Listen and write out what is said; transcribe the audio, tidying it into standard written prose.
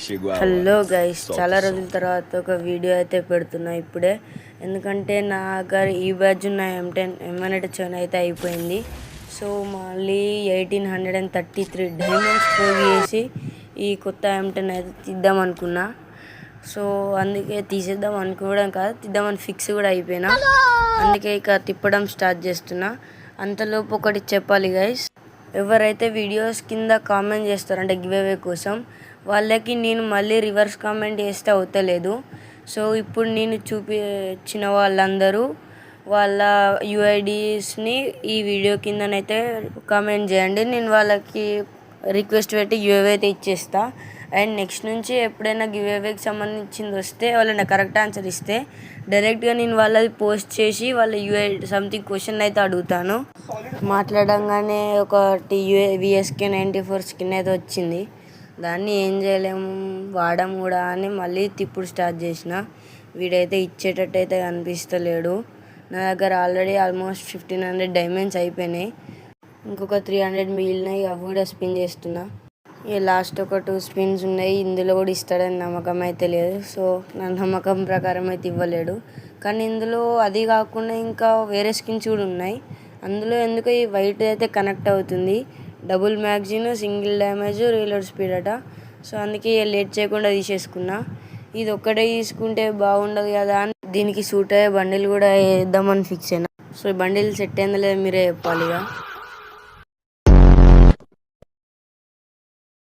Hello guys, చాలా రోజుల తర్వాత ఒక వీడియో అయితే పెడుతున్నా ఇప్పుడే. ఎందుకంటే నా దగ్గర ఈ బ్యాడ్జ్ ఉన్న M187 అయితే అయిపోయింది. సో మళ్ళీ 1833 డైమండ్స్ పోగేసి ఈ కొత్త M10 అయితే తీద్దాం అనుకున్నా. సో అందుకే తీసేద్దాం అనుకోవడం కాదు, తీద్దామని ఫిక్స్ కూడా అయిపోయినా. అందుకే ఇక తిప్పడం స్టార్ట్ చేస్తున్నా. అంతలోపు ఒకటి చెప్పాలి గైస్, ఎవరైతే వీడియోస్ కింద కామెంట్ చేస్తారంటే గివ్ అవే కోసం, వాళ్ళకి నేను మళ్ళీ రివర్స్ కామెంట్ చేస్తే అవుతలేదు. సో ఇప్పుడు నేను చూపించిన వాళ్ళందరూ వాళ్ళ యూఐడీస్ని ఈ వీడియో కిందనైతే కామెంట్ చేయండి. నేను వాళ్ళకి రిక్వెస్ట్ పెట్టి గివ్ అవే అయితే ఇచ్చేస్తా. అండ్ నెక్స్ట్ నుంచి ఎప్పుడైనా గివ్ అవేకి సంబంధించింది వస్తే, వాళ్ళని కరెక్ట్ ఆన్సర్ ఇస్తే డైరెక్ట్గా నేను వాళ్ళది పోస్ట్ చేసి వాళ్ళ యూఐ సంథింగ్ క్వశ్చన్ అయితే అడుగుతాను. మాట్లాడంగానే ఒకటి VSK 94 స్కిన్ అయితే వచ్చింది. దాన్ని ఏం చేయలేము, వాడడం కూడా అని మళ్ళీ తిప్పుడు స్టార్ట్ చేసిన. వీడైతే ఇచ్చేటట్టు అయితే కనిపిస్తలేడు. నా దగ్గర ఆల్రెడీ ఆల్మోస్ట్ 1500 డైమండ్స్ అయిపోయినాయి. ఇంకొక 300 మిగిలినాయి, అవి కూడా స్పిన్ చేస్తున్నా. ఇక లాస్ట్ ఒక 2 స్పిన్స్ ఉన్నాయి. ఇందులో కూడా ఇస్తాడని నమ్మకం అయితే లేదు. సో నా నమ్మకం ప్రకారం అయితే ఇవ్వలేడు. కానీ ఇందులో అది కాకుండా ఇంకా వేరే స్కిన్స్ కూడా ఉన్నాయి. అందులో ఎందుకో ఈ వైట్ అయితే కనెక్ట్ అవుతుంది. Double magazine, single damage, reload speed అట. సో అందుకే లేట్ చేయకుండా తీసేసుకున్నా. ఇది ఒక్కటే తీసుకుంటే బాగుండదు కదా అని దీనికి సూట్ అయ్యే బండిల్ కూడా వేద్దామని ఫిక్స్ అయినా. సో ఈ బండిల్ సెట్ అయిందో లేదో మీరే చెప్పాలి ఇక.